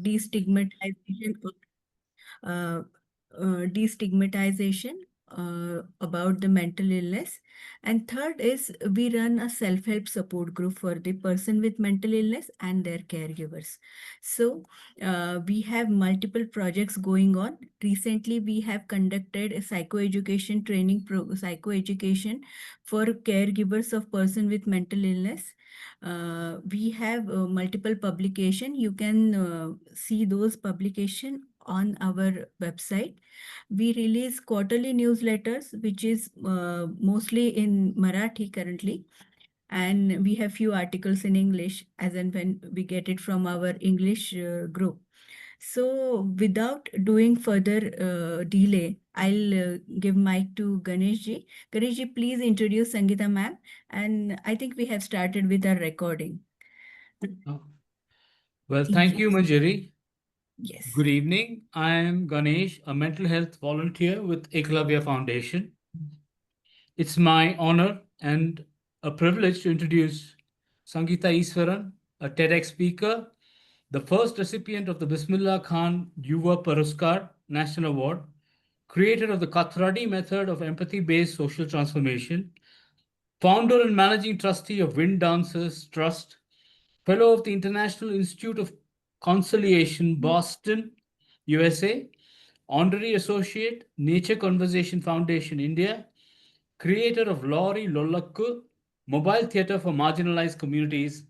destigmatization uh, destigmatization about the mental illness. And third is we run a self-help support group for the person with mental illness and their caregivers. So we have multiple projects going on. Recently, we have conducted a psychoeducation psychoeducation for caregivers of person with mental illness. We have multiple publication. You can see those publication on our website. We release quarterly newsletters, which is mostly in Marathi currently. And we have few articles in English as and when we get it from our English group. So without doing further delay, I'll give mic to Ganesh ji. Ganesh ji, please introduce Sangeeta ma'am. And I think we have started with our recording. Oh. Well, thank you, Yes. Manjari. Yes. Good evening. I am Ganesh, a mental health volunteer with Eklavya Foundation. It's my honor and a privilege to introduce Sangeeta Iswaran, a TEDx speaker, the first recipient of the Bismillah Khan Yuva Puraskar National Award, creator of the Kathradi method of empathy-based social transformation, founder and managing trustee of Wind Dancers Trust, fellow of the International Institute of Conciliation, Boston, USA, honorary associate, Nature Conversation Foundation, India, creator of Lori Lollakku, mobile theatre for marginalized communities,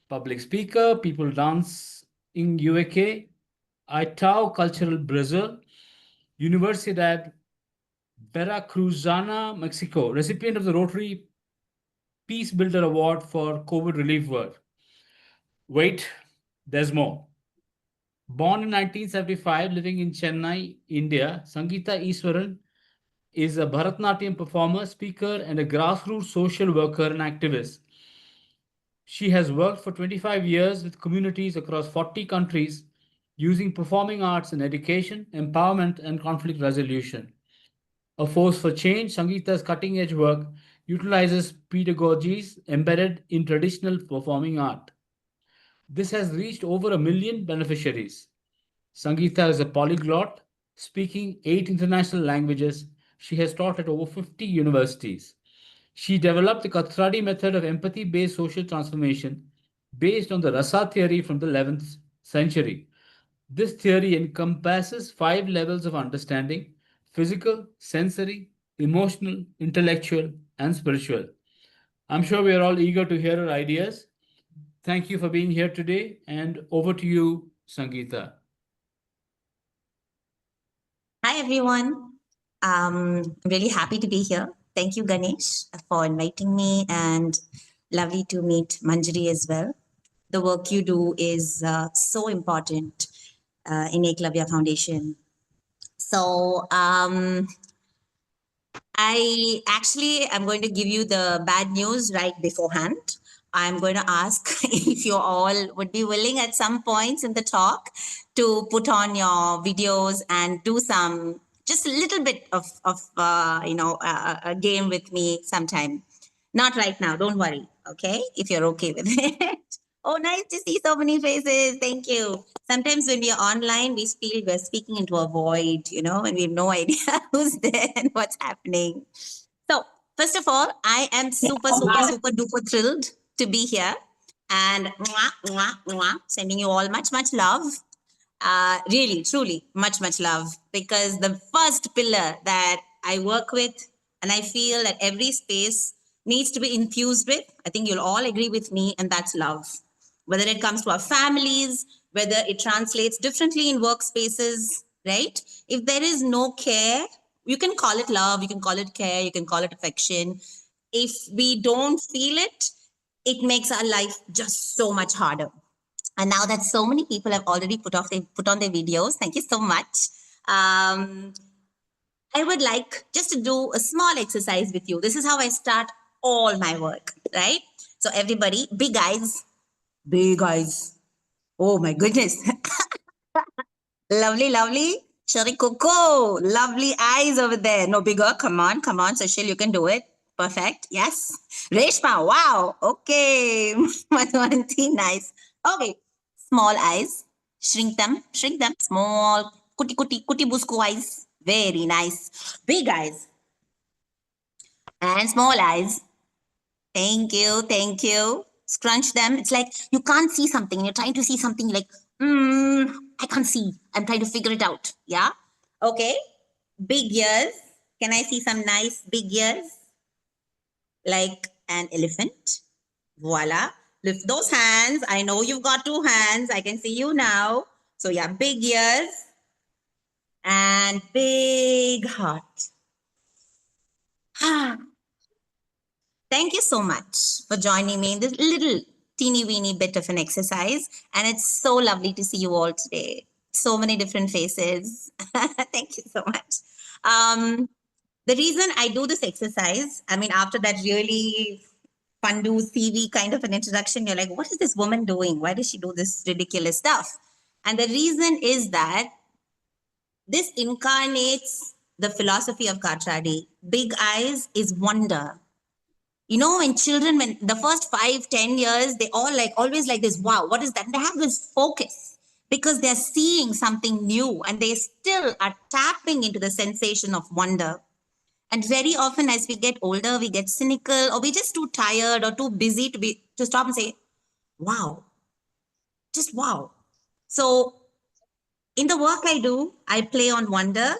public speaker, people dance in UK, Itau Cultural Brazil, Universidad Veracruzana, Mexico, recipient of the Rotary Peace Builder Award for COVID relief work. Wait, there's more. Born in 1975, living in Chennai, India, Sangeeta Iswaran is a Bharatanatyam performer, speaker, and a grassroots social worker and activist. She has worked for 25 years with communities across 40 countries using performing arts in education, empowerment, and conflict resolution. A force for change, Sangeeta's cutting edge work utilizes pedagogies embedded in traditional performing art. This has reached over 1 million beneficiaries. Sangeeta is a polyglot, speaking 8 international languages. She has taught at over 50 universities. She developed the Kathradi method of empathy based social transformation based on the Rasa theory from the 11th century. This theory encompasses 5 levels of understanding: physical, sensory, emotional, intellectual, and spiritual. I'm sure we are all eager to hear her ideas. Thank you for being here today, and over to you, Sangeeta. Hi, everyone. I'm really happy to be here. Thank you, Ganesh, for inviting me, and lovely to meet Manjari as well. The work you do is so important in Eklavya Foundation. So, I actually am going to give you the bad news right beforehand. I'm going to ask if you all would be willing at some points in the talk to put on your videos and do some just a little bit of a game with me sometime. Not right now, don't worry. Okay, if you're okay with it. Oh, nice to see so many faces. Thank you. Sometimes when we are online, we feel we're speaking into a void, and we have no idea who's there and what's happening. So, first of all, I am super, super, super duper thrilled to be here and sending you all much, much love. Really, truly, much, much love, because the first pillar that I work with and I feel that every space needs to be infused with, I think you'll all agree with me, and that's love. Whether it comes to our families, whether it translates differently in workspaces, right? If there is no care, you can call it love, you can call it care, you can call it affection. If we don't feel it, it makes our life just so much harder. And now that so many people have already put on their videos, thank you so much. I would like just to do a small exercise with you. This is how I start all my work, right? So everybody, big eyes, big eyes. Oh my goodness. Lovely, lovely. Shari Coco, lovely eyes over there. No bigger. Come on, come on. Sushil, you can do it. Perfect. Yes. Reshma, wow. Okay. Madhuvanti, nice. Okay. Small eyes. Shrink them. Small, kuti busku eyes. Very nice. Big eyes and small eyes. Thank you. Scrunch them. It's like you can't see something. You're trying to see something like, I can't see. I'm trying to figure it out. Yeah. Okay. Big ears. Can I see some nice big ears? Like an elephant. Voila. Lift those hands. I know you've got 2 hands. I can see you now. So yeah, big ears and big heart. Thank you so much for joining me in this little teeny weeny bit of an exercise. And it's so lovely to see you all today. So many different faces. Thank you so much. The reason I do this exercise, I mean, after that really Pandu CV kind of an introduction, you're like, what is this woman doing? Why does she do this ridiculous stuff? And the reason is that this incarnates the philosophy of Katradi. Big eyes is wonder. You know, when children, when the first 5-10 years, they all like always like this, wow, what is that? And they have this focus because they're seeing something new and they still are tapping into the sensation of wonder. And very often as we get older, we get cynical or we're just too tired or too busy to stop and say, wow, just wow. So in the work I do, I play on wonder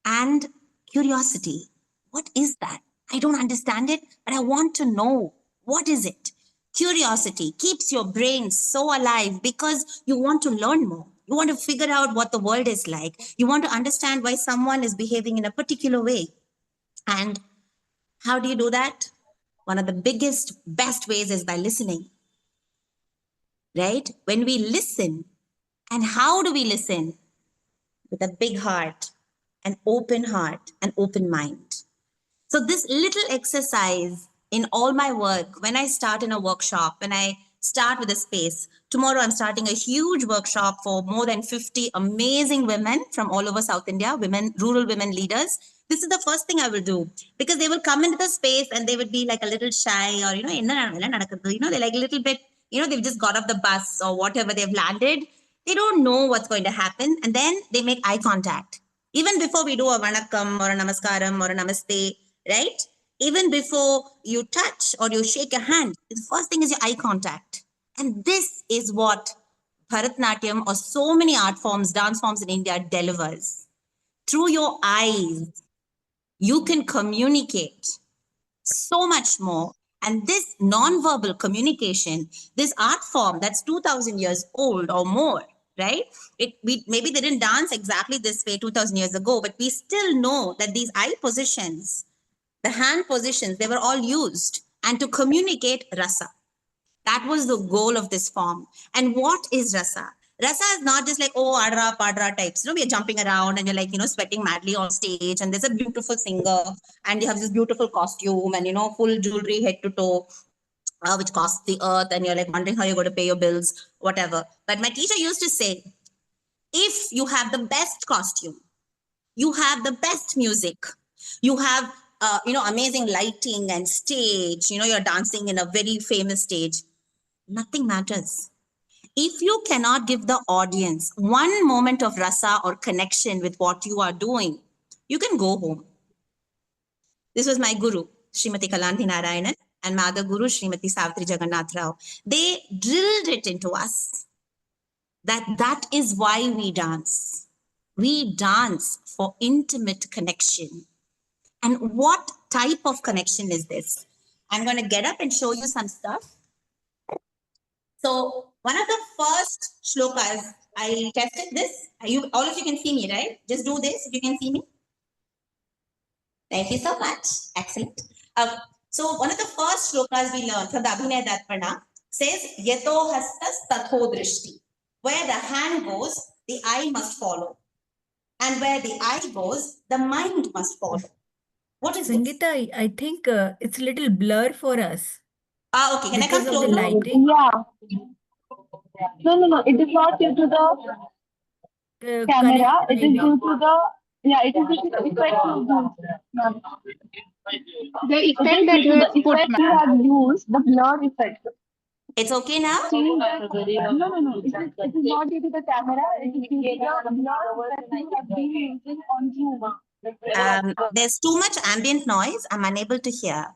and curiosity. What is that? I don't understand it, but I want to know. What is it? Curiosity keeps your brain so alive because you want to learn more. You want to figure out what the world is like. You want to understand why someone is behaving in a particular way. And how do you do that? One of the biggest, best ways is by listening, right? When we listen, and how do we listen? With a big heart, an open mind. So this little exercise in all my work, when I start in a workshop, when I start with a space, tomorrow I'm starting a huge workshop for more than 50 amazing women from all over South India, rural women leaders. This is the first thing I will do because they will come into the space and they would be like a little shy or, they're like a little bit, they've just got off the bus or whatever, they've landed. They don't know what's going to happen. And then they make eye contact. Even before we do a vanakkam or a namaskaram or a namaste, right? Even before you touch or you shake a hand, the first thing is your eye contact. And this is what Bharatanatyam or so many art forms, dance forms in India delivers. Through your eyes, you can communicate so much more. And this non-verbal communication, this art form that's 2000 years old or more, right? Maybe they didn't dance exactly this way 2000 years ago, but we still know that these eye positions, the hand positions, they were all used and to communicate rasa. That was the goal of this form. And what is rasa? Rasa is not just like, oh, adra, padra types. We are jumping around and you're like, sweating madly on stage and there's a beautiful singer and you have this beautiful costume and, full jewelry head to toe, which costs the earth and you're like wondering how you're going to pay your bills, whatever. But my teacher used to say, if you have the best costume, you have the best music, you have, amazing lighting and stage, you're dancing in a very famous stage, nothing matters. If you cannot give the audience one moment of rasa or connection with what you are doing, you can go home. This was my guru, Srimati Kalanthi Narayanan, and my other guru, Srimati Savitri Jagannath Rao. They drilled it into us that is why we dance. We dance for intimate connection. And what type of connection is this? I'm going to get up and show you some stuff. So one of the first shlokas, I tested this. All of you can see me, right? Just do this if you can see me. Thank you so much. Excellent. So one of the first shlokas we learned from the Abhinay Darpana says, Yato hastas tatho drishti. Where the hand goes, the eye must follow. And where the eye goes, the mind must follow. What is Sangeeta, this? I think it's a little blur for us. Okay. Can I come Because of the closer? lighting. Yeah. No. It is not due to the camera. It is maybe. due to the it is due to the effect you use. The effect that you The put, effect you have used, the blur effect. It's okay now? No, no. It is not due to the camera. It is due to the blur that you have been using on Zoom. There's too much ambient noise. I'm unable to hear.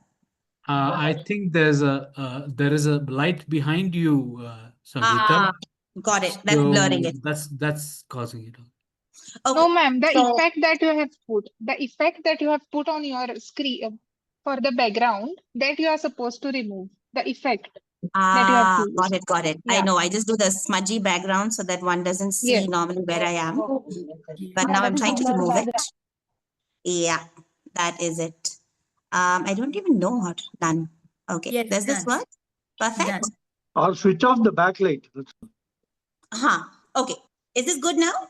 I think there is a light behind you, Ah, Sangeeta. got it. That's blurring So it. that's causing it. Okay. No, ma'am, the So, effect that you have put on your screen for the background that you are supposed to remove. The effect that you have to got use. it, got it. I Yeah. know. I just do the smudgy background so that one doesn't see Yes. normally where I am. Yeah. But now That I'm is trying the to blur remove it. background. Yeah, that is it. I don't even know how to done. Okay, Yes, does this done. work? Perfect. Done. Or switch off the backlight. Huh. Okay. Is this good now?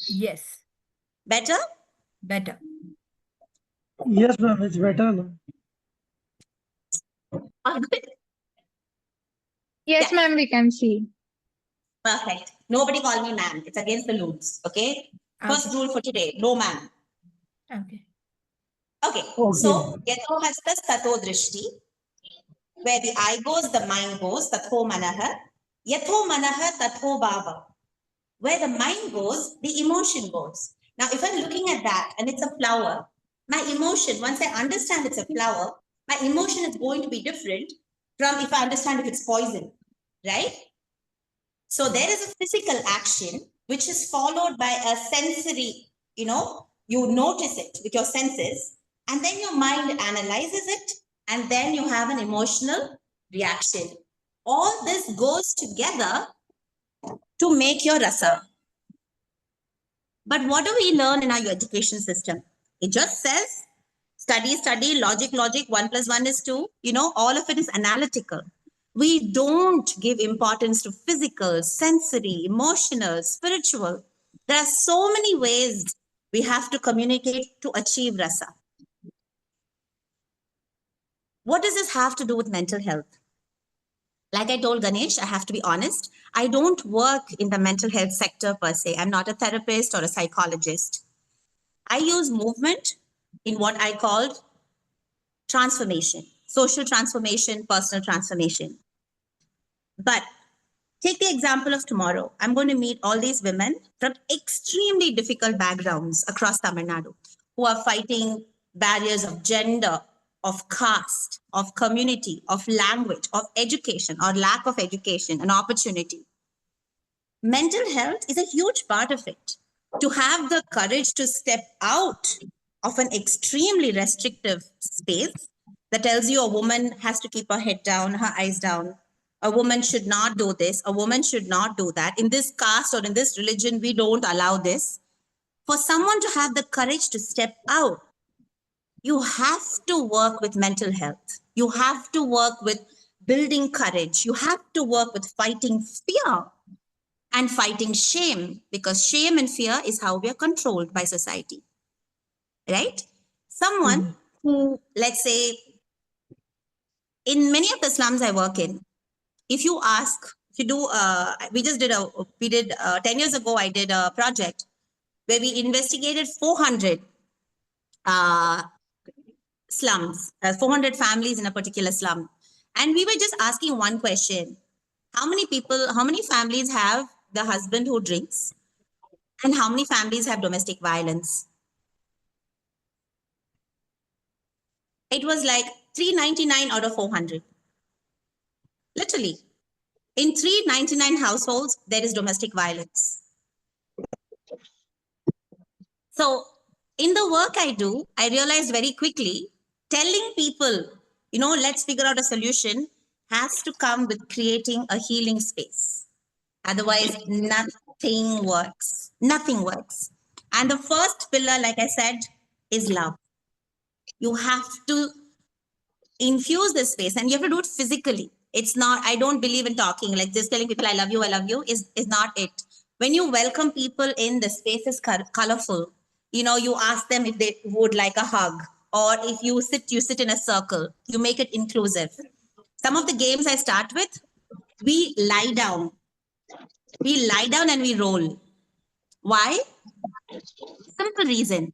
Yes, Better? better. Yes, ma'am, it's better now. Oh, good. Yes, Yeah, ma'am, we can see. perfect. Nobody call me ma'am. It's against the rules. Okay. First Okay. rule for today, no ma'am. Okay. Okay. So, yato hastas tato drishti. Where the eye goes, the mind goes. Tatho manaha. Yatho manaha tatho bhava. Where the mind goes, the emotion goes. Now, if I'm looking at that and it's a flower, my emotion, once I understand it's a flower, my emotion is going to be different from if I understand if it's poison, right? So there is a physical action which is followed by a sensory, you notice it with your senses, and then your mind analyzes it, and then you have an emotional reaction. All this goes together to make your rasa. But what do we learn in our education system? It just says study, logic, 1 + 1 is 2. All of it is analytical. We don't give importance to physical, sensory, emotional, spiritual. There are so many ways we have to communicate to achieve rasa. What does this have to do with mental health? Like I told Ganesh, I have to be honest. I don't work in the mental health sector per se. I'm not a therapist or a psychologist. I use movement in what I called transformation, social transformation, personal transformation. But take the example of tomorrow. I'm going to meet all these women from extremely difficult backgrounds across Tamil Nadu who are fighting barriers of gender, of caste, of community, of language, of education or lack of education and opportunity. Mental health is a huge part of it. To have the courage to step out of an extremely restrictive space that tells you a woman has to keep her head down, her eyes down. A woman should not do this. A woman should not do that. In this caste or in this religion, we don't allow this. For someone to have the courage to step out, you have to work with mental health. You have to work with building courage. You have to work with fighting fear and fighting shame, because shame and fear is how we are controlled by society, right? Someone who, let's say, in many of the slums I work in, if you ask, if you do, we did 10 years ago, I did a project where we investigated 400 slums, 400 families in a particular slum. And we were just asking one question: how many families have the husband who drinks? And how many families have domestic violence? It was like 399 out of 400. Literally, in 399 households, there is domestic violence. So, in the work I do, I realized very quickly telling people, let's figure out a solution has to come with creating a healing space. Otherwise, nothing works. Nothing works. And the first pillar, like I said, is love. You have to infuse this space, and you have to do it physically. It's not, I don't believe in talking, like just telling people I love you is not it. When you welcome people in, the space is colorful. You ask them if they would like a hug, or if you sit in a circle, you make it inclusive. Some of the games I start with, we lie down and we roll. Why? Simple reason.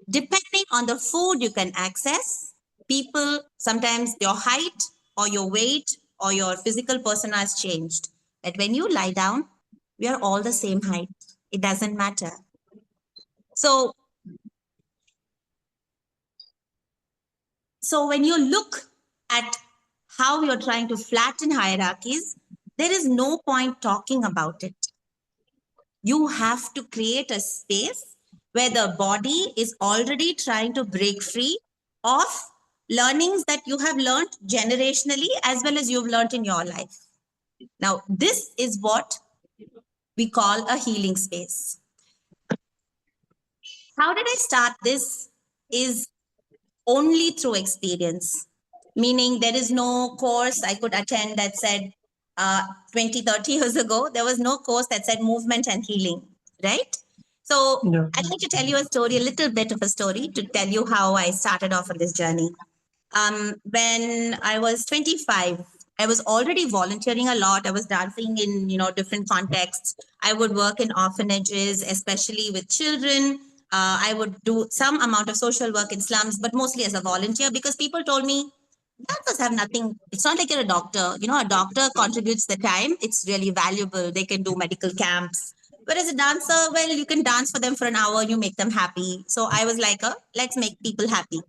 Depending on the food you can access, people, sometimes your height or your weight or your physical persona has changed. That when you lie down, we are all the same height. It doesn't matter. So when you look at how you're trying to flatten hierarchies, there is no point talking about it. You have to create a space where the body is already trying to break free of learnings that you have learned generationally as well as you've learned in your life. Now, this is what we call a healing space. How did I start this? Is only through experience, meaning there is no course I could attend that said 20, 30 years ago, there was no course that said movement and healing, right? So Yeah. I'd like to tell you a story, a little bit of a story to tell you how I started off on this journey. When I was 25, I was already volunteering a lot. I was dancing in, different contexts. I would work in orphanages, especially with children. I would do some amount of social work in slums, but mostly as a volunteer because people told me doctors have nothing. It's not like you're a doctor. A doctor contributes the time. It's really valuable. They can do medical camps. Whereas a dancer, well, you can dance for them for an hour, you make them happy. So I was like, let's make people happy.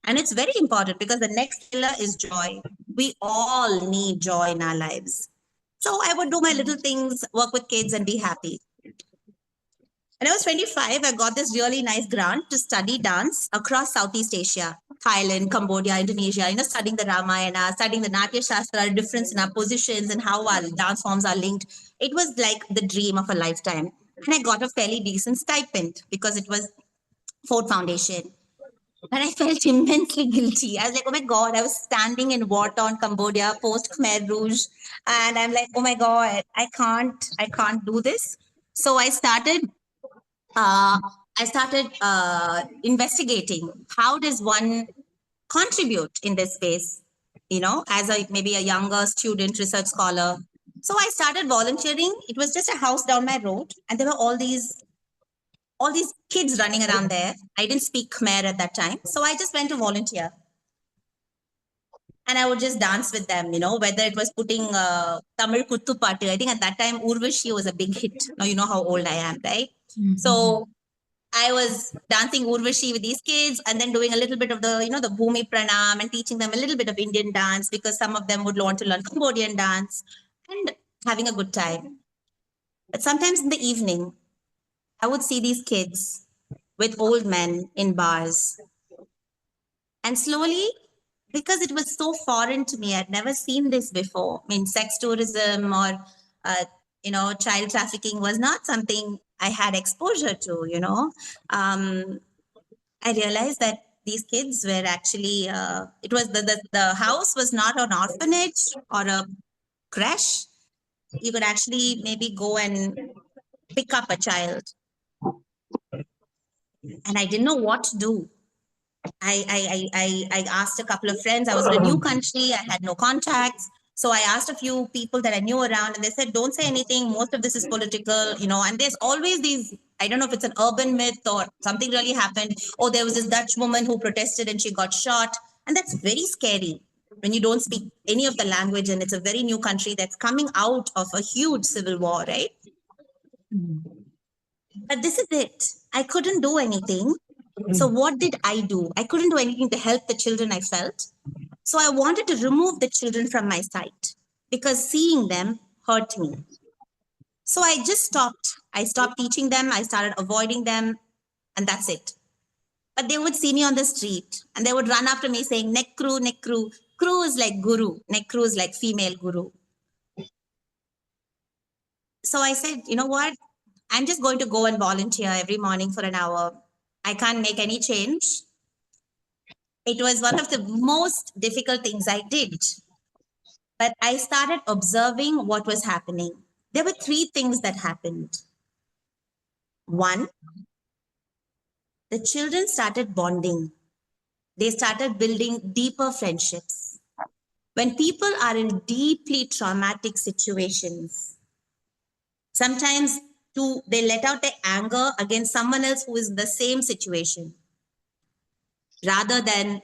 And it's very important because the next pillar is joy. We all need joy in our lives. So I would do my little things, work with kids and be happy. When I was 25, I got this really nice grant to study dance across Southeast Asia, Thailand, Cambodia, Indonesia, studying the Ramayana, studying the Natya Shastra, difference in our positions and how our dance forms are linked. It was like the dream of a lifetime. And I got a fairly decent stipend because it was Ford Foundation. And I felt immensely guilty. I was like, oh my God, I was standing in war-torn Cambodia post Khmer Rouge. And I'm like, oh my God, I can't do this. So I started investigating how does one contribute in this space, as maybe a younger student research scholar. So I started volunteering. It was just a house down my road, and there were all these kids running around there. I didn't speak Khmer at that time, so I just went to volunteer. And I would just dance with them, whether it was putting Tamil Kuttu Patu. I think at that time, Urvashi was a big hit. Now you know how old I am, right? Mm-hmm. So I was dancing Urvashi with these kids and then doing a little bit of the, the Bhumi Pranam and teaching them a little bit of Indian dance because some of them would want to learn Cambodian dance and having a good time. But sometimes in the evening, I would see these kids with old men in bars. And slowly, because it was so foreign to me, I'd never seen this before. I mean, sex tourism or, child trafficking was not something I had exposure to, I realized that these kids were actually, it was the house was not an orphanage or a creche. You could actually maybe go and pick up a child. And I didn't know what to do. I asked a couple of friends. I was in a new country. I had no contacts. So I asked a few people that I knew around and they said, don't say anything. Most of this is political, and there's always these, I don't know if it's an urban myth or something really happened. Oh, there was this Dutch woman who protested and she got shot. And that's very scary when you don't speak any of the language and it's a very new country that's coming out of a huge civil war, right? But this is it. I couldn't do anything. So what did I do? I couldn't do anything to help the children I felt. So I wanted to remove the children from my sight because seeing them hurt me. So I just stopped. I stopped teaching them. I started avoiding them. And that's it. But they would see me on the street and they would run after me saying, Nekru, Nekru. Kru is like guru. Nekru is like female guru. So I said, you know what? I'm just going to go and volunteer every morning for an hour. I can't make any change. It was one of the most difficult things I did. But I started observing what was happening. There were 3 things that happened. 1, the children started bonding. They started building deeper friendships. When people are in deeply traumatic situations, sometimes they let out their anger against someone else who is in the same situation, rather than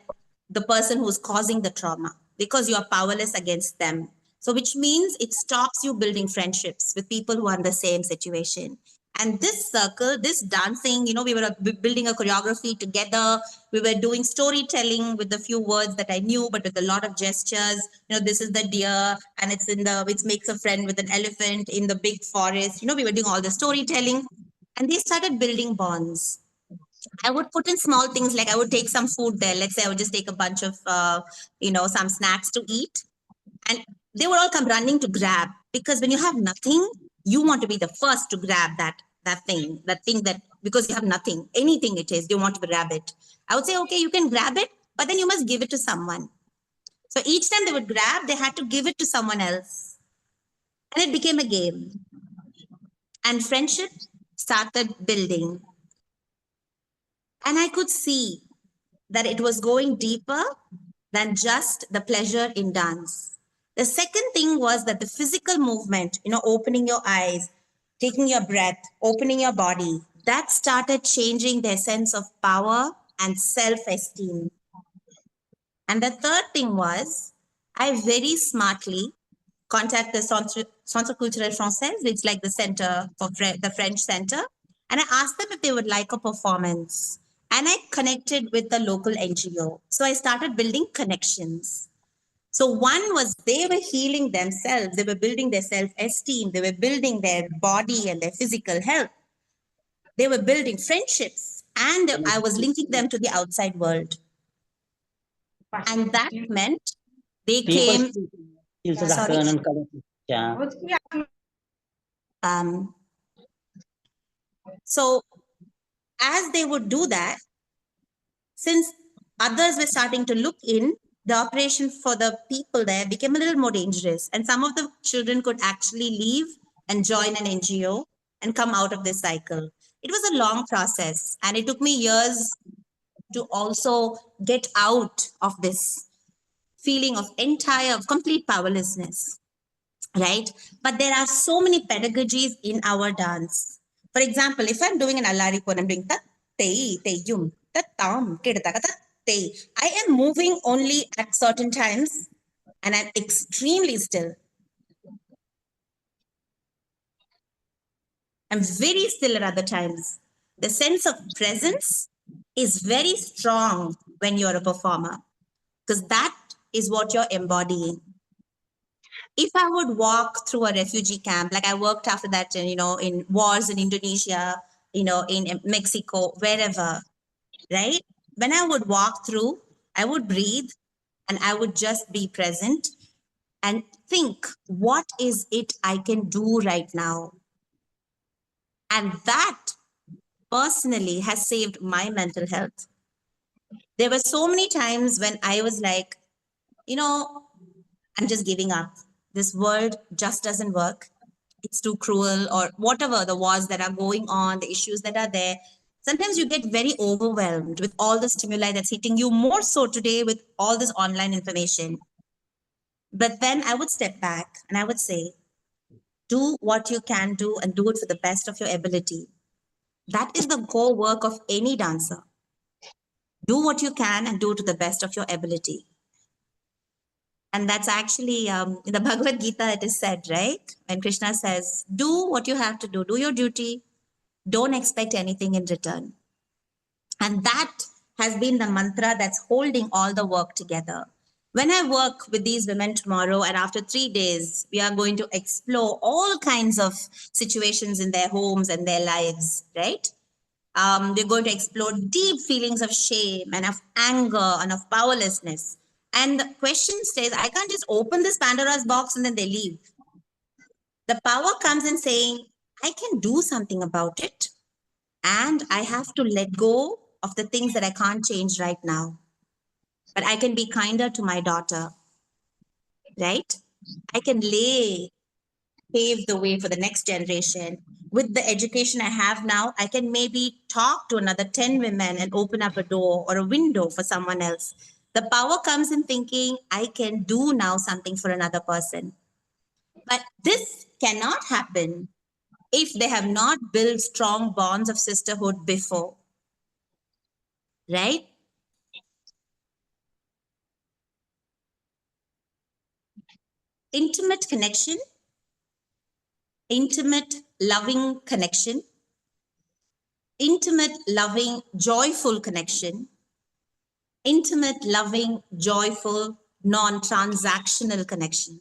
the person who's causing the trauma, because you are powerless against them. So which means it stops you building friendships with people who are in the same situation. And this circle, this dancing, we were building a choreography together. We were doing storytelling with a few words that I knew, but with a lot of gestures. This is the deer, and it makes a friend with an elephant in the big forest. We were doing all the storytelling, and they started building bonds. I would put in small things, like I would take some food there. Let's say I would just take a bunch of, some snacks to eat, and they would all come running to grab, because when you have nothing, you want to be the first to grab that thing that, because you have nothing, anything it is, you want to grab it. I would say, okay, you can grab it, but then you must give it to someone. So each time they would grab, they had to give it to someone else, and it became a game, and friendship started building. And I could see that it was going deeper than just the pleasure in dance. The second thing was that the physical movement, opening your eyes, taking your breath, opening your body, that started changing their sense of power and self-esteem. And the third thing was, I very smartly contact the Centre Culturel Français, it's like the center for the French center, and I asked them if they would like a performance. And I connected with the local NGO. So I started building connections. So one was they were healing themselves, they were building their self-esteem, they were building their body and their physical health. They were building friendships, and I was linking them to the outside world. And that meant they came. Sorry. So as they would do that, since others were starting to look in, the operation for the people there became a little more dangerous. And some of the children could actually leave and join an NGO and come out of this cycle. It was a long process, and it took me years to also get out of this feeling of complete powerlessness, right? But there are so many pedagogies in our dance. For example, if I'm doing an Allariko and I'm doing tat tei tei yum tat tam kedata tat tei, I am moving only at certain times, and I'm extremely still. I'm very still at other times. The sense of presence is very strong when you're a performer, because that is what you're embodying. If I would walk through a refugee camp, like I worked after that, in wars in Indonesia, in Mexico, wherever, right? When I would walk through, I would breathe and I would just be present and think, what is it I can do right now? And that personally has saved my mental health. There were so many times when I was like, I'm just giving up. This world just doesn't work. It's too cruel, or whatever the wars that are going on, the issues that are there. Sometimes you get very overwhelmed with all the stimuli that's hitting you, more so today with all this online information. But then I would step back and I would say, do what you can do and do it for the best of your ability. That is the core work of any dancer. Do what you can and do it to the best of your ability. And that's actually in the Bhagavad Gita, it is said, right? When Krishna says, do what you have to do your duty, don't expect anything in return. And that has been the mantra that's holding all the work together. When I work with these women tomorrow, and after 3 days, we are going to explore all kinds of situations in their homes and their lives, right? We're going to explore deep feelings of shame and of anger and of powerlessness. And the question says, I can't just open this Pandora's box and then they leave. The power comes in saying, I can do something about it. And I have to let go of the things that I can't change right now. But I can be kinder to my daughter, right? I can pave the way for the next generation. With the education I have now, I can maybe talk to another 10 women and open up a door or a window for someone else. The power comes in thinking, I can do now something for another person. But this cannot happen if they have not built strong bonds of sisterhood before, right? intimate connection, intimate, loving connection, intimate, loving, joyful connection, intimate, loving, joyful, non-transactional connection.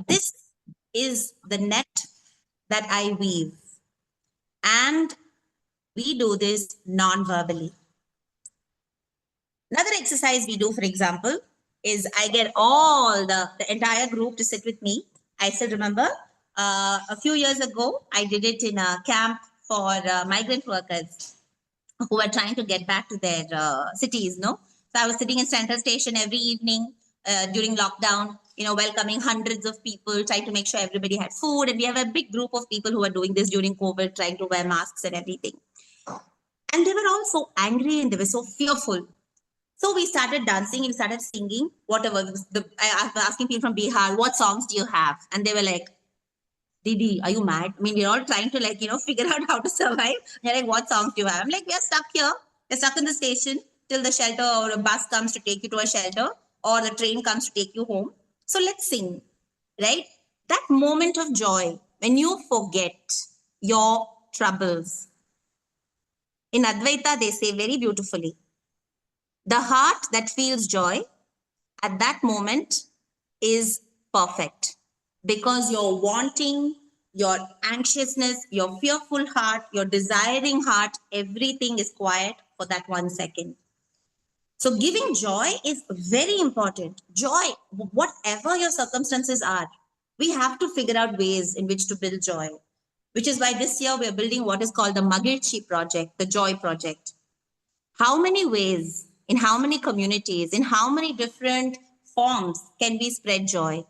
This is the net that I weave, and we do this non-verbally. Another exercise we do, for example, is I get all the entire group to sit with me. I still remember a few years ago, I did it in a camp for migrant workers who were trying to get back to their cities, no? So I was sitting in Central Station every evening during lockdown, welcoming hundreds of people, trying to make sure everybody had food. And we have a big group of people who are doing this during COVID, trying to wear masks and everything. And they were all so angry and they were so fearful. So we started dancing, we started singing, whatever. I was asking people from Bihar, what songs do you have? And they were like, Didi, are you mad? I mean, we're all trying to figure out how to survive. They're like, what songs do you have? I'm like, we are stuck here. We're stuck in the station till the shelter or a bus comes to take you to a shelter or the train comes to take you home. So let's sing, right? That moment of joy, when you forget your troubles. In Advaita, they say very beautifully, the heart that feels joy at that moment is perfect because your wanting, your anxiousness, your fearful heart, your desiring heart, everything is quiet for that 1 second. So giving joy is very important. Joy, whatever your circumstances are, we have to figure out ways in which to build joy, which is why this year we're building what is called the Magirchi project, the Joy Project. How many ways, in how many communities, in how many different forms can we spread joy,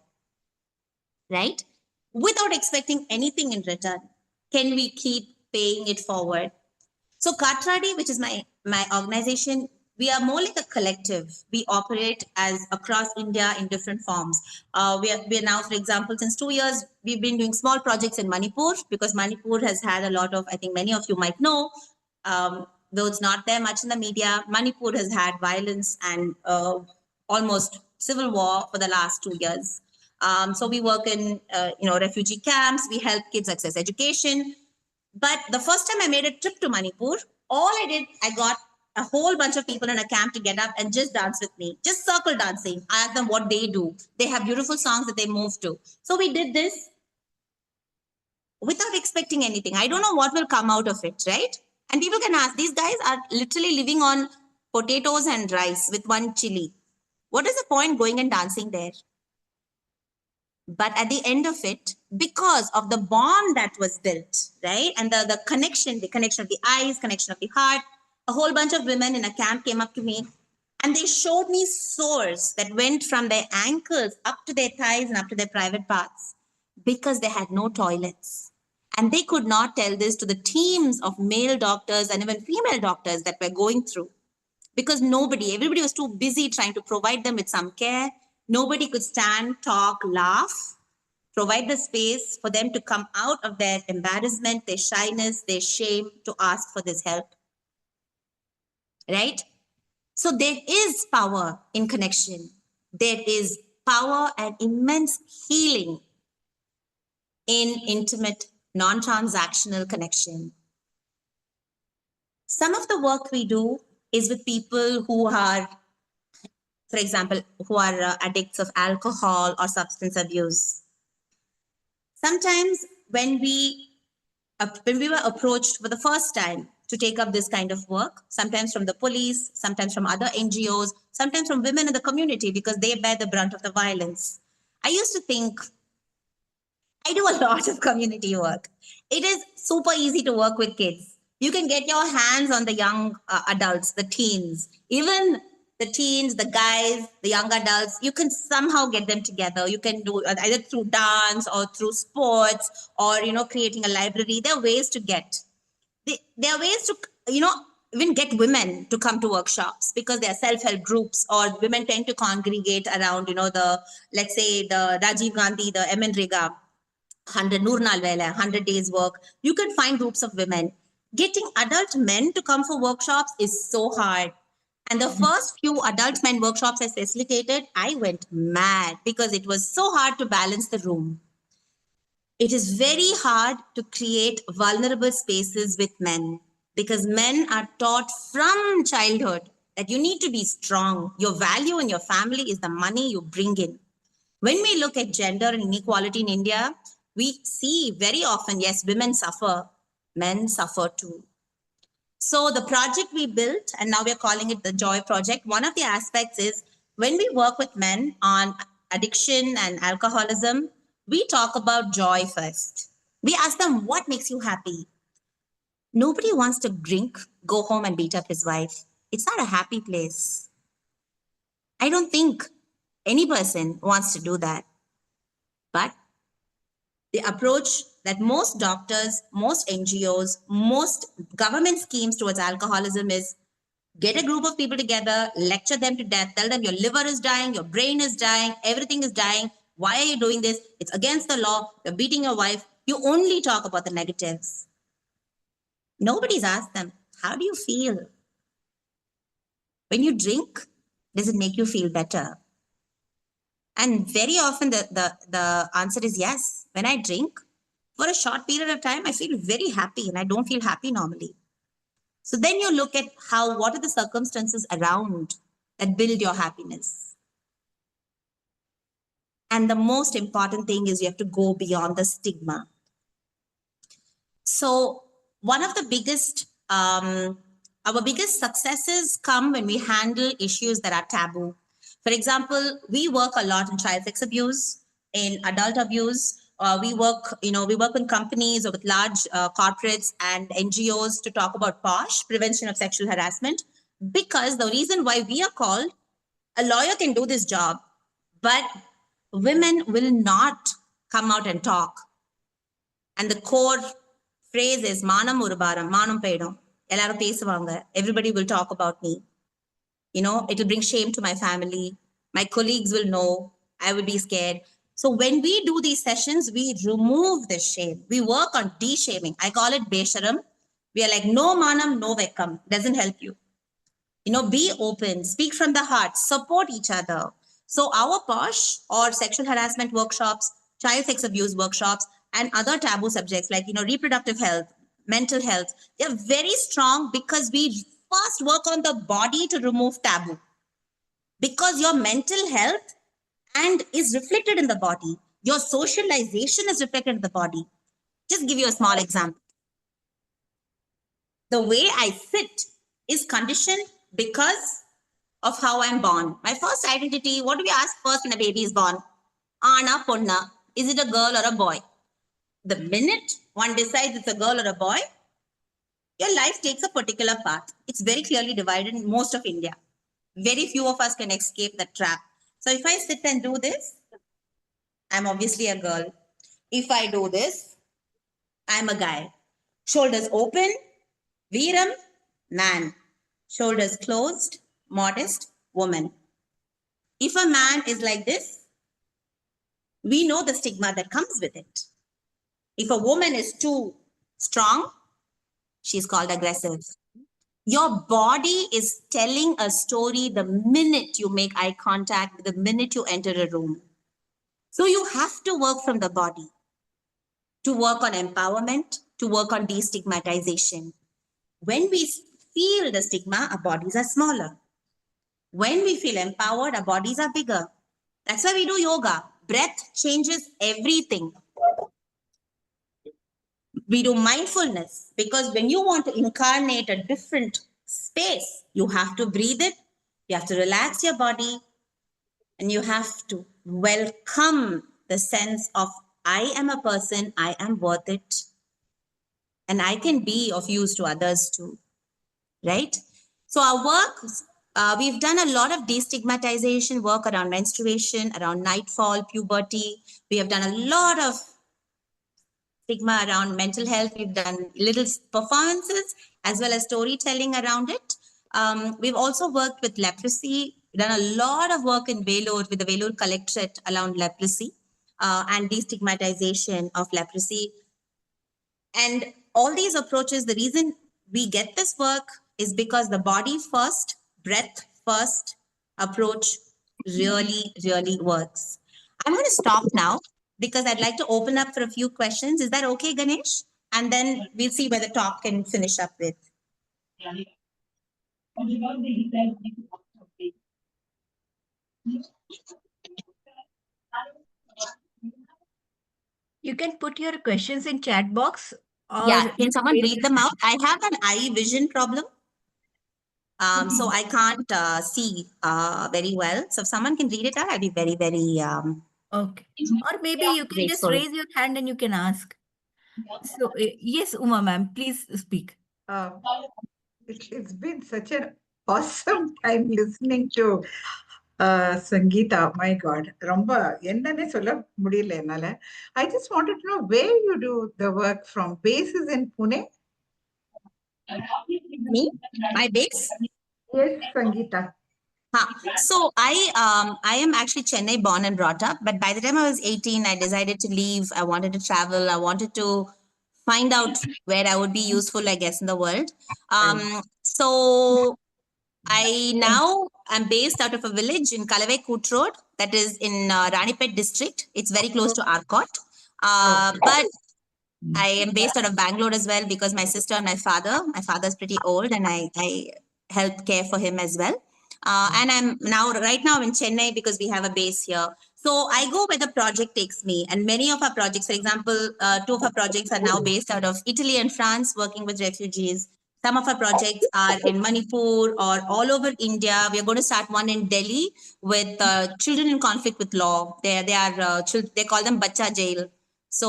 right? Without expecting anything in return. Can we keep paying it forward? So Katradi, which is my organization, we are more like a collective. We operate as across India in different forms. We are now, for example, since 2 years, we've been doing small projects in Manipur because Manipur has had a lot of, I think many of you might know, though it's not there much in the media, Manipur has had violence and almost civil war for the last 2 years. So we work in refugee camps, we help kids access education. But the first time I made a trip to Manipur, all I did, I got a whole bunch of people in a camp to get up and just dance with me, just circle dancing. I asked them what they do. They have beautiful songs that they move to. So we did this without expecting anything. I don't know what will come out of it, right? And people can ask, these guys are literally living on potatoes and rice with one chili. What is the point going and dancing there? But at the end of it, because of the bond that was built, right? And the connection of the eyes, connection of the heart, a whole bunch of women in a camp came up to me and they showed me sores that went from their ankles up to their thighs and up to their private parts because they had no toilets. And they could not tell this to the teams of male doctors and even female doctors that were going through because everybody was too busy trying to provide them with some care. Nobody could stand, talk, laugh, provide the space for them to come out of their embarrassment, their shyness, their shame to ask for this help. Right? So there is power in connection. There is power and immense healing in intimate, non-transactional connection. Some of the work we do is with people who are, for example, who are addicts of alcohol or substance abuse. Sometimes when we were approached for the first time to take up this kind of work, sometimes from the police, sometimes from other NGOs, sometimes from women in the community because they bear the brunt of the violence, I used to think, I do a lot of community work. It is super easy to work with kids. You can get your hands on the young adults, the teens, even the teens, the guys, the young adults, you can somehow get them together. You can do either through dance or through sports or, creating a library. There are ways to get. There are ways to, even get women to come to workshops because there are self-help groups or women tend to congregate around, let's say the Rajiv Gandhi, the MNREGA, 100 Nurnal Vela, 100 days work. You can find groups of women. Getting adult men to come for workshops is so hard. And the first few adult men workshops I facilitated, I went mad because it was so hard to balance the room. It is very hard to create vulnerable spaces with men because men are taught from childhood that you need to be strong. Your value in your family is the money you bring in. When we look at gender and inequality in India, we see very often, yes, women suffer, men suffer too. So the project we built, and now we're calling it the Joy Project, one of the aspects is when we work with men on addiction and alcoholism, we talk about joy first. We ask them, what makes you happy? Nobody wants to drink, go home and beat up his wife. It's not a happy place. I don't think any person wants to do that. But the approach that most doctors, most NGOs, most government schemes towards alcoholism is get a group of people together, lecture them to death, tell them your liver is dying, your brain is dying, everything is dying. Why are you doing this? It's against the law. You're beating your wife. You only talk about the negatives. Nobody's asked them, how do you feel? When you drink, does it make you feel better? And very often the answer is yes. When I drink, for a short period of time, I feel very happy and I don't feel happy normally. So then you look at what are the circumstances around that build your happiness. And the most important thing is you have to go beyond the stigma. So one of the biggest, our biggest successes come when we handle issues that are taboo. For example, we work a lot in child sex abuse, in adult abuse. We work with companies or with large corporates and NGOs to talk about POSH, prevention of sexual harassment, because the reason why we are called, a lawyer can do this job, but women will not come out and talk. And the core phrase is manam urubaram, manam pedam. Ellarum pesuvanga. Everybody will talk about me. You know, it'll bring shame to my family. My colleagues will know. I will be scared. So when we do these sessions, we remove the shame. We work on de-shaming. I call it besharam. We are like, no manam, no vekkam. Doesn't help you. You know, be open, speak from the heart, support each other. So our POSH or sexual harassment workshops, child sex abuse workshops, and other taboo subjects like, reproductive health, mental health, they're very strong because we first work on the body to remove taboo. Because your mental health and is reflected in the body. Your socialization is reflected in the body. Just give you a small example. The way I sit is conditioned because of how I'm born. My first identity, what do we ask first when a baby is born? Ana, ponna. Is it a girl or a boy? The minute one decides it's a girl or a boy, your life takes a particular path. It's very clearly divided in most of India. Very few of us can escape the trap. So if I sit and do this, I'm obviously a girl. If I do this, I'm a guy. Shoulders open, Veeram, man. Shoulders closed, modest, woman. If a man is like this, we know the stigma that comes with it. If a woman is too strong, she's called aggressive. Your body is telling a story the minute you make eye contact, the minute you enter a room. So you have to work from the body to work on empowerment, to work on destigmatization. When we feel the stigma, our bodies are smaller. When we feel empowered, our bodies are bigger. That's why we do yoga. Breath changes everything. We do mindfulness because when you want to incarnate a different space, you have to breathe it, you have to relax your body, and you have to welcome the sense of I am a person, I am worth it, and I can be of use to others too, right? So our work, we've done a lot of destigmatization work around menstruation, around nightfall, puberty. We have done a lot of stigma around mental health. We've done little performances as well as storytelling around it. We've also worked with leprosy, done a lot of work in Vellore with the Vellore Collectorate around leprosy and destigmatization of leprosy. And all these approaches, the reason we get this work is because the body first, breath first approach really, really works. I'm going to stop now because I'd like to open up for a few questions. Is that okay, Ganesh? And then we'll see where the talk can finish up with. You can put your questions in chat box or Yeah, can someone raise read your them out? hand. I have an eye vision problem. So I can't see very well. So if someone can read it out, I'd be very, very Okay. Or maybe you can just grateful. raise your hand and you can ask. So, yes, Uma ma'am, please speak. Uh, it's been such an awesome time listening to Sangeeta. My God, ரொம்ப என்னன்னே சொல்ல முடியல என்னால. I just wanted to know where you do the work from. Base is in Pune? Me? My base? Yes, Sangeeta. So I am actually Chennai born and brought up, but by the time I was 18, I decided to leave. I wanted to travel. I wanted to find out where I would be useful, I guess, in the world. So I now am based out of a village in Kalavai Koot Road, that is in Ranipet district. It's very close to Arcot. But I am based out of Bangalore as well because my sister and my father is pretty old and I help care for him as well. And I'm right now in Chennai because we have a base here. So I go where the project takes me. And many of our projects, for example, two of our projects are now based out of Italy and France, working with refugees. Some of our projects are in Manipur or all over India. We are going to start one in Delhi with children in conflict with law. They call them Bacha Jail. So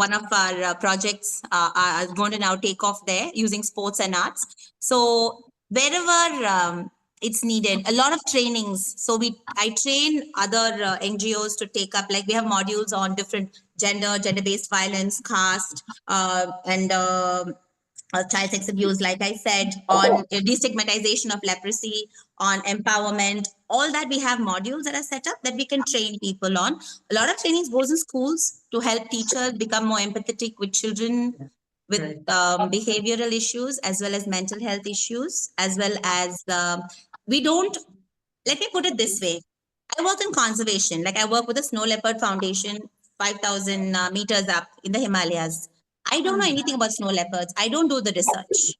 one of our projects are going to now take off there using sports and arts. So wherever it's needed, a lot of trainings. So I train other NGOs to take up, like we have modules on different gender-based violence, caste, and child sex abuse, like I said, on destigmatization of leprosy, on empowerment, all that we have modules that are set up that we can train people on. A lot of trainings goes in schools to help teachers become more empathetic with children with behavioral issues as well as mental health issues, as well as we don't, let me put it this way. I work in conservation, like I work with the Snow Leopard Foundation, 5,000 meters up in the Himalayas. I don't know anything about snow leopards. I don't do the research,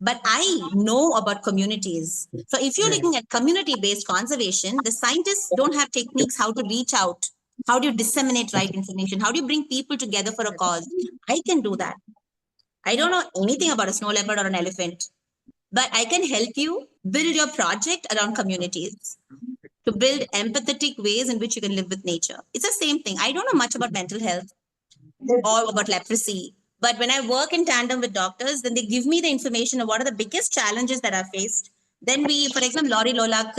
but I know about communities. So if you're looking at community-based conservation, the scientists don't have techniques how to reach out. How do you disseminate right information? How do you bring people together for a cause? I can do that. I don't know anything about a snow leopard or an elephant, but I can help you build your project around communities to build empathetic ways in which you can live with nature. It's the same thing. I don't know much about mental health or about leprosy, but when I work in tandem with doctors, then they give me the information of what are the biggest challenges that are faced. Then we, for example, Lori Lolak,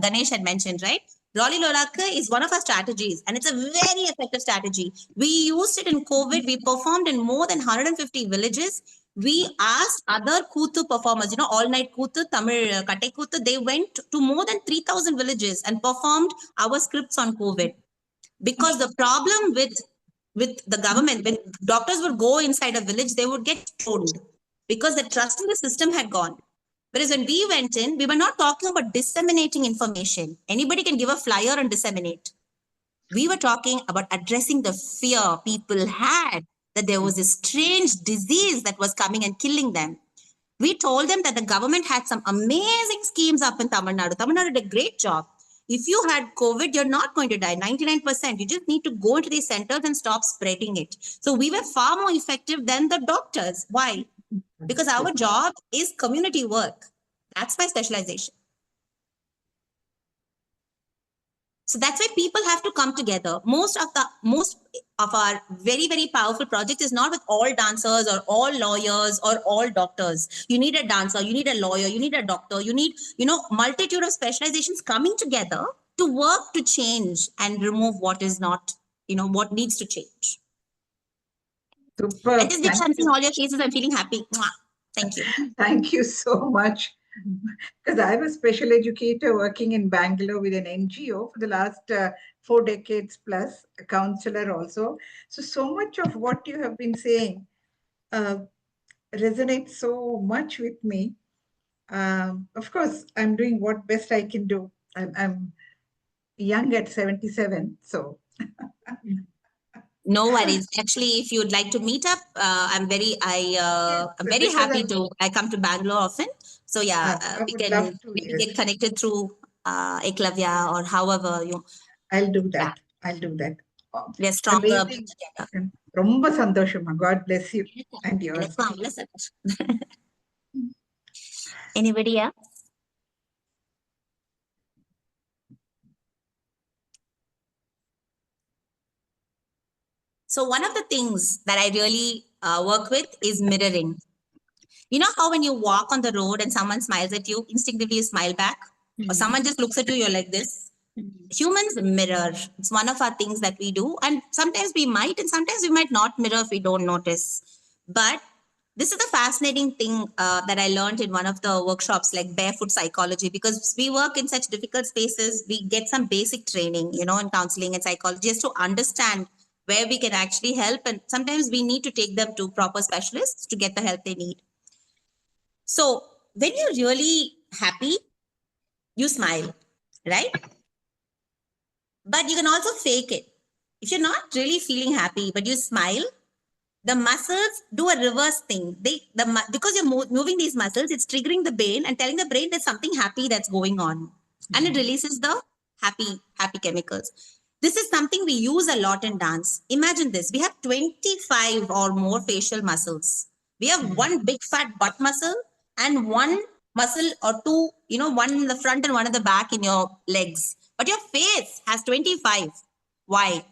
Ganesh had mentioned, right? Lori Lolak is one of our strategies, and it's a very effective strategy. We used it in COVID. We performed in more than 150 villages. We asked other Kuthu performers, all night Kuthu, Tamil Katte Kuthu, they went to more than 3,000 villages and performed our scripts on COVID. Because the problem with the government, when doctors would go inside a village, they would get stoned because the trust in the system had gone. Whereas when we went in, we were not talking about disseminating information. Anybody can give a flyer and disseminate. We were talking about addressing the fear people had that there was a strange disease that was coming and killing them. We told them that the government had some amazing schemes up in Tamil Nadu. Tamil Nadu did a great job. If you had COVID, you're not going to die, 99%. You just need to go into these centers and stop spreading it. So we were far more effective than the doctors. Why? Because our job is community work. That's my specialization. So that's why people have to come together. Most of our very, very powerful project is not with all dancers or all lawyers or all doctors. You need a dancer, you need a lawyer, you need a doctor, you need, multitude of specializations coming together to work to change and remove what is not, what needs to change. Super. I just did something all your cases. I'm feeling happy. Mwah. Thank you. Thank you so much. Because I'm a special educator working in Bangalore with an NGO for the last 4 decades plus, a counselor also. So much of what you have been saying resonates so much with me. Of course, I'm doing what best I can do. I'm young at 77, so. No worries. Actually, if you'd like to meet up, I'm very Because happy to. I come to Bangalore often, so yeah, I we would love can to, maybe yes. get connected through Eklavya or however you. I'll do Yeah, that. I'll do that. we are stronger Amazing. together. Romba sandoshama. God bless you and yours. Anybody else? So one of the things that I really work with is mirroring. You know how when you walk on the road and someone smiles at you, instinctively you smile back? Or someone just looks at you, you're like this? Humans mirror. It's one of our things that we do. And sometimes we might, and sometimes we might not mirror if we don't notice. But this is the fascinating thing that I learned in one of the workshops, like barefoot psychology, because we work in such difficult spaces. We get some basic training, you know, in counseling and psychology, just to understand where we can actually help. And sometimes we need to take them to proper specialists to get the help they need. So when you're really happy, you smile, right? But you can also fake it. If you're not really feeling happy, but you smile, the muscles do a reverse thing. Because you're moving these muscles, it's triggering the brain and telling the brain there's something happy that's going on, and it releases the happy chemicals. This is something we use a lot in dance. Imagine this: we have 25 or more facial muscles. We have one big fat butt muscle and one muscle or two, you know, one in the front and one in the back in your legs. But your face has 25. Why?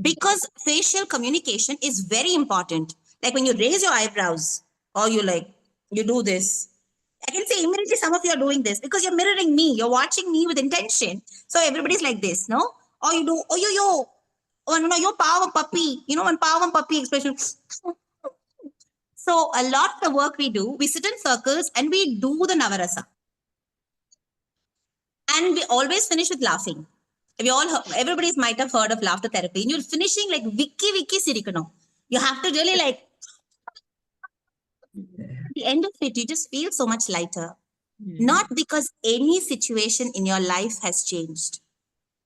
Because facial communication is very important. Like when you raise your eyebrows or you do this, I can say immediately some of you are doing this because you're mirroring me. You're watching me with intention. So everybody's like this, no? Or you do, oh, yo. Oh, no, you're power puppy. You know, when power puppy expression. So a lot of the work we do, we sit in circles and we do the Navarasa. And we always finish with laughing. Everybody might have heard of laughter therapy. And you're finishing like Vicky Sirikano. You have to really at the end of it, you just feel so much lighter. Not because any situation in your life has changed.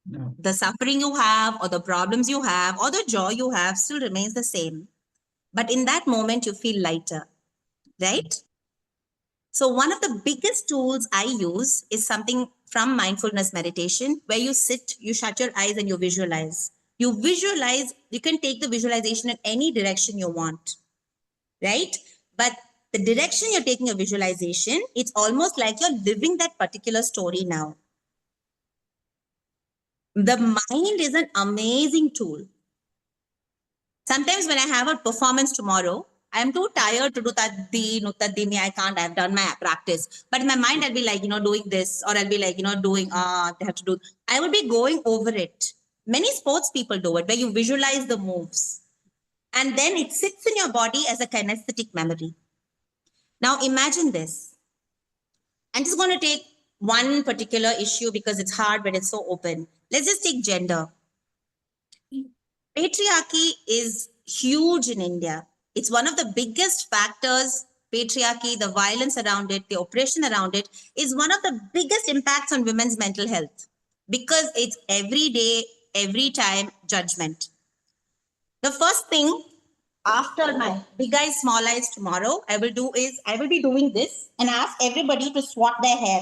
No. The suffering you have, or the problems you have, or the joy you have still remains the same. But in that moment, you feel lighter, right? So one of the biggest tools I use is something from mindfulness meditation, where you sit, you shut your eyes and you visualize. You visualize, you can take the visualization in any direction you want, right? But the direction you're taking a visualization, it's almost like you're living that particular story now. The mind is an amazing tool. Sometimes when I have a performance tomorrow, I'm too tired to do taddi, nuttadimi. I can't. I've done my practice. But in my mind, I'll be like, doing this, or I'll be like, doing, they have to do. I will be going over it. Many sports people do it, where you visualize the moves. And then it sits in your body as a kinesthetic memory. Now imagine this. I'm just going to take one particular issue because it's hard, but it's so open. Let's just take gender. Patriarchy is huge in India. It's one of the biggest factors. Patriarchy, the violence around it, the oppression around it is one of the biggest impacts on women's mental health because it's every day, every time judgment. The first thing after my big eyes, small eyes tomorrow, I will do is I will be doing this and ask everybody to swat their hair.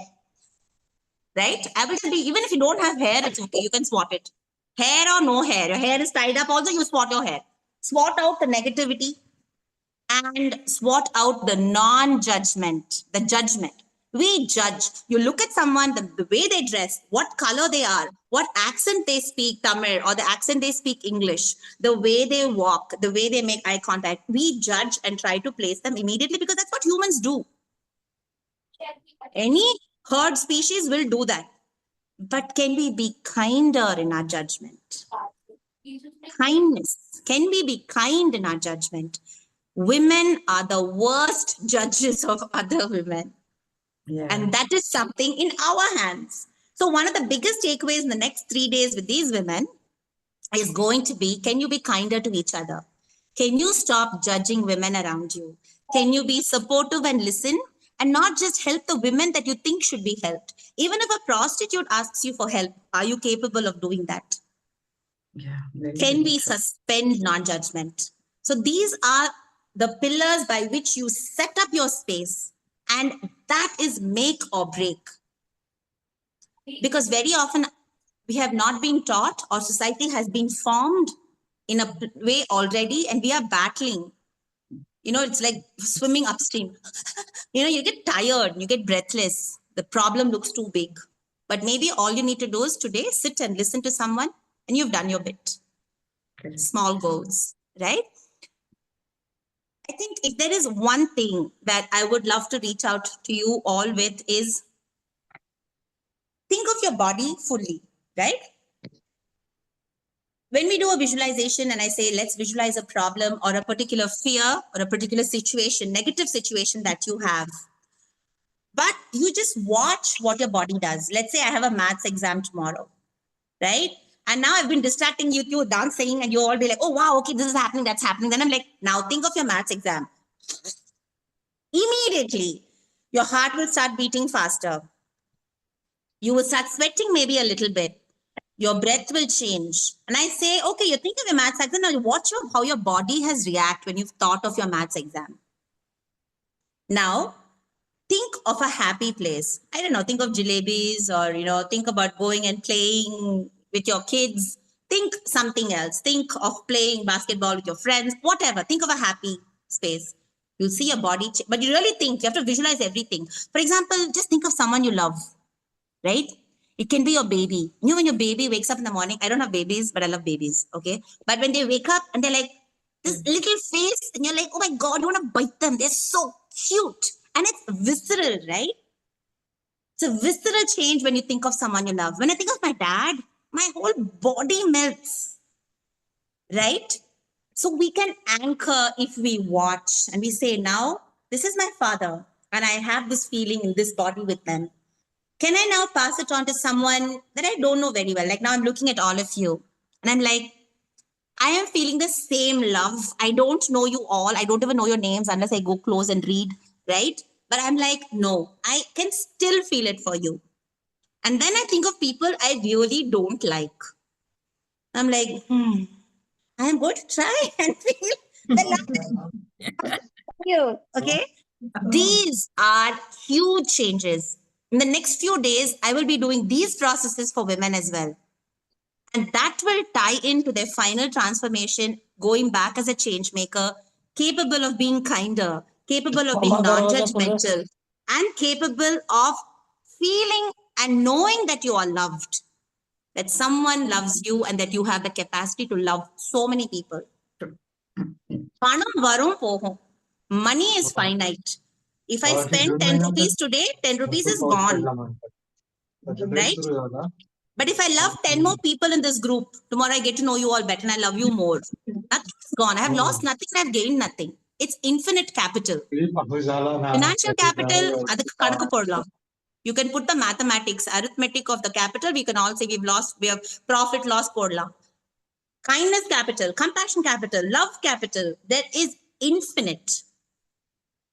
Right? I will be, even if you don't have hair, it's okay. You can swat it. Hair or no hair. Your hair is tied up. Also, you swat your hair. Swat out the negativity and swat out the non-judgment, the judgment. We judge. You look at someone, the way they dress, what color they are, what accent they speak, Tamil, or the accent they speak English, the way they walk, the way they make eye contact. We judge and try to place them immediately because that's what humans do. Any herd species will do that. But can we be kinder in our judgment? Kindness. Can we be kind in our judgment? Women are the worst judges of other women. Yeah. And that is something in our hands. So one of the biggest takeaways in the next 3 days with these women is going to be, can you be kinder to each other? Can you stop judging women around you? Can you be supportive and listen? and not just help the women that you think should be helped. Even if a prostitute asks you for help, are you capable of doing that? Yeah, very, Can very we true. suspend non-judgment? So these are the pillars by which you set up your space, and that is make or break. Because very often we have not been taught, or society has been formed in a way already, and we are battling. You know, it's like swimming upstream. You know, you get tired, you get breathless. The problem looks too big. But maybe all you need to do is today sit and listen to someone, and you've done your bit. Correct. Small goals, right? I think if there is one thing that I would love to reach out to you all with is think of your body fully, right? When we do a visualization and I say, let's visualize a problem or a particular fear or a particular situation, negative situation that you have, but you just watch what your body does. Let's say I have a maths exam tomorrow, right? And now I've been distracting you through dancing and you all be like, oh, wow, okay, this is happening, that's happening. Then I'm like, now think of your maths exam. Immediately, your heart will start beating faster. You will start sweating maybe a little bit. Your breath will change. And I say, okay, you think of your maths exam, now watch how your body has reacted when you've thought of your maths exam. Now, think of a happy place. I don't know, think of jalebis or, think about going and playing with your kids. Think something else. Think of playing basketball with your friends, whatever. Think of a happy space. You'll see your body, but you really think, you have to visualize everything. For example, just think of someone you love, right? It can be your baby. You know, when your baby wakes up in the morning, I don't have babies, but I love babies, okay? But when they wake up and they're like, this little face, and you're like, oh my God, you want to bite them. They're so cute. And it's visceral, right? It's a visceral change when you think of someone you love. When I think of my dad, my whole body melts, right? So we can anchor if we watch and we say, now, this is my father, and I have this feeling in this body with them. Can I now pass it on to someone that I don't know very well? Like now I'm looking at all of you and I'm like, I am feeling the same love. I don't know you all. I don't even know your names unless I go close and read, right? But I'm like, no, I can still feel it for you. And then I think of people I really don't like. I'm like, I'm going to try and feel the love. You, okay? These are huge changes. In the next few days, I will be doing these processes for women as well. And that will tie into their final transformation, going back as a change maker, capable of being kinder, capable of being non-judgmental, and capable of feeling and knowing that you are loved, that someone loves you and that you have the capacity to love so many people. Money is finite. If I spend 10 rupees today, 10 rupees is gone, right? But if I love 10 more people in this group, tomorrow I get to know you all better and I love you more. Nothing's gone. I have lost nothing, I have gained nothing. It's infinite capital. Financial capital, adukku podlam. You can put the mathematics, arithmetic of the capital. We can all say we have profit loss podlam. Kindness capital, compassion capital, love capital. There is infinite.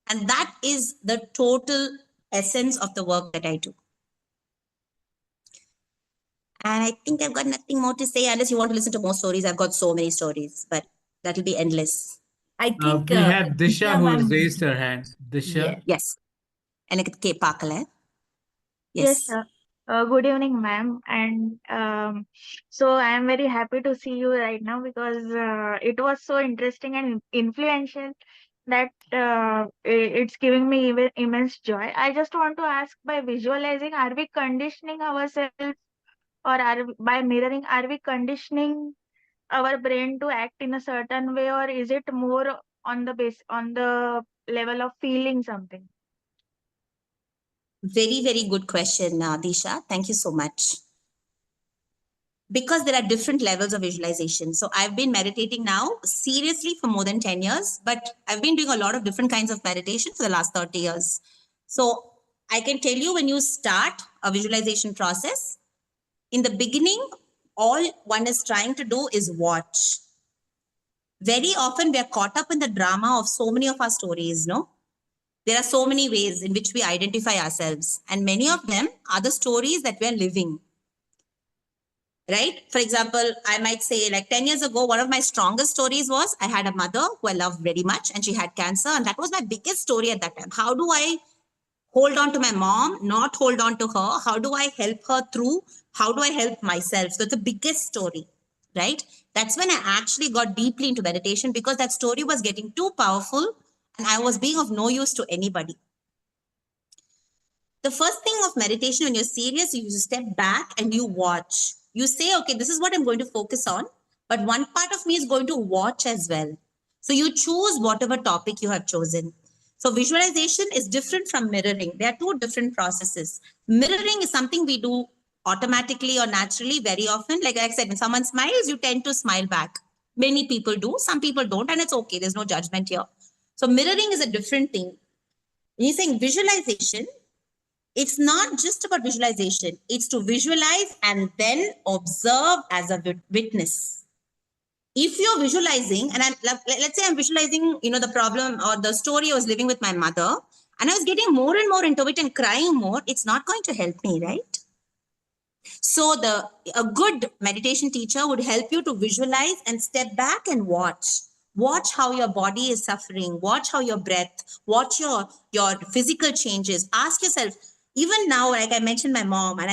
And that is the total essence of the work that I do. And I think I've got nothing more to say unless you want to listen to more stories. I've got so many stories, but that'll be endless. I think We have Disha Disha who ma'am- has raised her hand. Disha. Yeah. Yes. And Pakala. Yes, sir. Good evening, ma'am. And so I am very happy to see you right now because it was so interesting and influential that it's giving me immense joy. I just want to ask, by visualizing, are we conditioning ourselves, or by mirroring, are we conditioning our brain to act in a certain way, or is it more on the level of feeling something? Very, very good question, Disha. Thank you so much. Because there are different levels of visualization. So I've been meditating now seriously for more than 10 years, but I've been doing a lot of different kinds of meditation for the last 30 years. So I can tell you, when you start a visualization process, in the beginning, all one is trying to do is watch. Very often we are caught up in the drama of so many of our stories, no? There are so many ways in which we identify ourselves, and many of them are the stories that we are living. Right? For example, I might say like 10 years ago, one of my strongest stories was I had a mother who I loved very much and she had cancer. And that was my biggest story at that time. How do I hold on to my mom, not hold on to her? How do I help her through? How do I help myself? So it's the biggest story, right? That's when I actually got deeply into meditation because that story was getting too powerful and I was being of no use to anybody. The first thing of meditation when you're serious, you step back and you watch. You say, okay, this is what I'm going to focus on, but one part of me is going to watch as well. So you choose whatever topic you have chosen. So visualization is different from mirroring. There are two different processes. Mirroring is something we do automatically or naturally very often. Like I said, when someone smiles, you tend to smile back. Many people do, some people don't, and it's okay. There's no judgment here. So mirroring is a different thing. When you're saying visualization, it's not just about visualization. It's to visualize and then observe as a witness. If you're visualizing, and let's say I'm visualizing, the problem or the story I was living with my mother, and I was getting more and more into it and crying more, it's not going to help me, right? So a good meditation teacher would help you to visualize and step back and watch. Watch how your body is suffering. Watch how your breath, watch your physical changes. Ask yourself, even now, like I mentioned my mom, and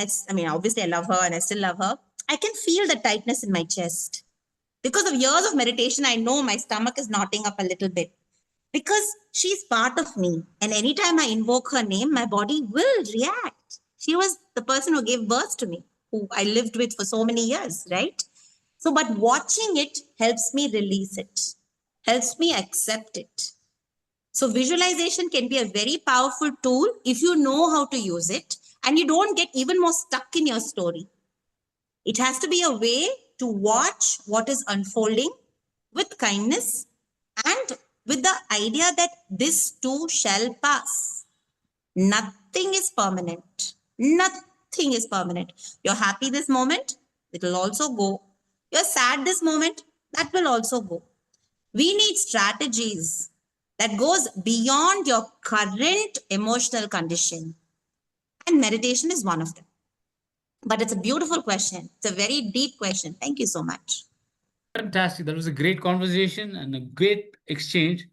obviously I love her and I still love her. I can feel the tightness in my chest. Because of years of meditation, I know my stomach is knotting up a little bit. Because she's part of me. And anytime I invoke her name, my body will react. She was the person who gave birth to me, who I lived with for so many years, right? So, but watching it helps me release it, helps me accept it. So visualization can be a very powerful tool if you know how to use it and you don't get even more stuck in your story. It has to be a way to watch what is unfolding with kindness and with the idea that this too shall pass. Nothing is permanent. Nothing is permanent. You're happy this moment, it will also go. You're sad this moment, that will also go. We need strategies that goes beyond your current emotional condition. And meditation is one of them. But it's a beautiful question. It's a very deep question. Thank you so much. Fantastic. That was a great conversation and a great exchange.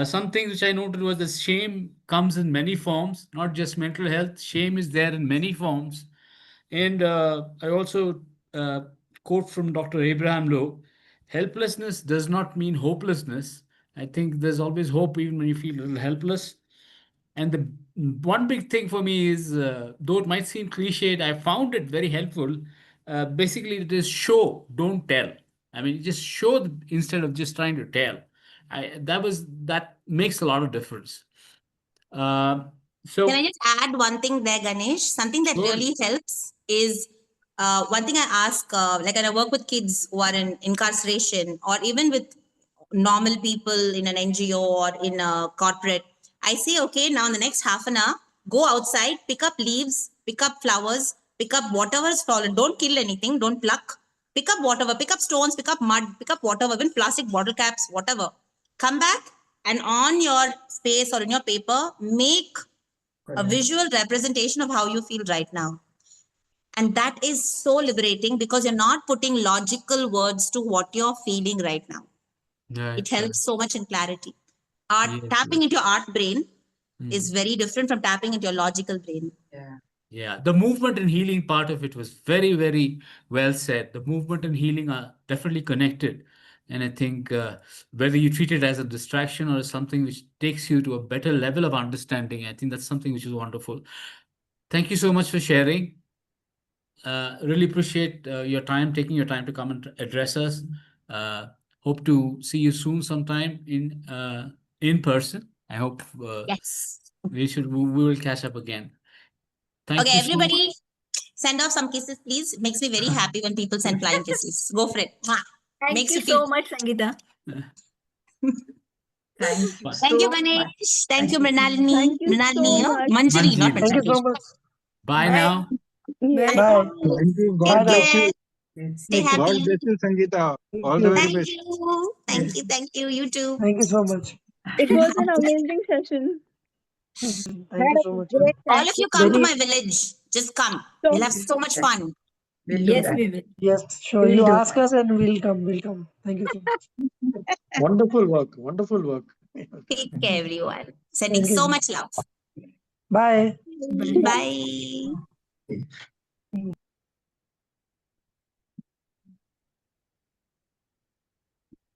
Some things which I noted was that shame comes in many forms, not just mental health. Shame is there in many forms. And I also quote from Dr. Abraham Lowe, helplessness does not mean hopelessness. I think there's always hope even when you feel a little helpless. And the one big thing for me is, though it might seem cliched, I found it very helpful. Basically, it is show, don't tell. I mean, just show instead of just trying to tell. That makes a lot of difference. So can I just add one thing there, Ganesh? Something that really helps is one thing I ask, like when I work with kids who are in incarceration or even with normal people in an NGO or in a corporate, I say, okay, now in the next half an hour, go outside, pick up leaves, pick up flowers, pick up whatever's fallen. Don't kill anything, don't pluck. Pick up whatever, pick up stones, pick up mud, pick up whatever, even plastic bottle caps, whatever. Come back and on your space or in your paper, make a visual representation of how you feel right now. And that is so liberating because you're not putting logical words to what you're feeling right now. It helps so much in clarity. Tapping into your art brain is very different from tapping into your logical brain. Yeah, the movement and healing part of it was very, very well said. The movement and healing are definitely connected. And I think whether you treat it as a distraction or as something which takes you to a better level of understanding, I think that's something which is wonderful. Thank you so much for sharing. Really appreciate your time, taking your time to come and address us. Hope to see you soon sometime in person. I hope yes, we will catch up again. Thank okay, you everybody, send off some kisses, please. It makes me very happy when people send flying kisses. Go for it. Thank Makes you so much, Sangeeta. Thank you Thank you, so Ganesh. much. Thank you, Thank you. Mrinalini. Thank you so much. Manjari, not Manjeeri. Thank you so Mrinalini. much. Bye Bye. now. Yes. Bye. Thank you. Take Bye God bless now. care. you. Stay You too. God happy. bless you, Sangeeta. Thank All the you. very Thank best. you. Thank you. Thank you. You too. Thank you so much. It was an amazing session. Thank you so much. Great All chat. of you come to Very, my village. Just come. So We'll have so much fun. We'll do Yes, that. we will. yes, sure. We'll You do ask that. us and we'll come. We'll come. Thank you so much. Wonderful work. Wonderful work. Take care, everyone. Sending Thank so you. much love. Bye. Bye. Bye.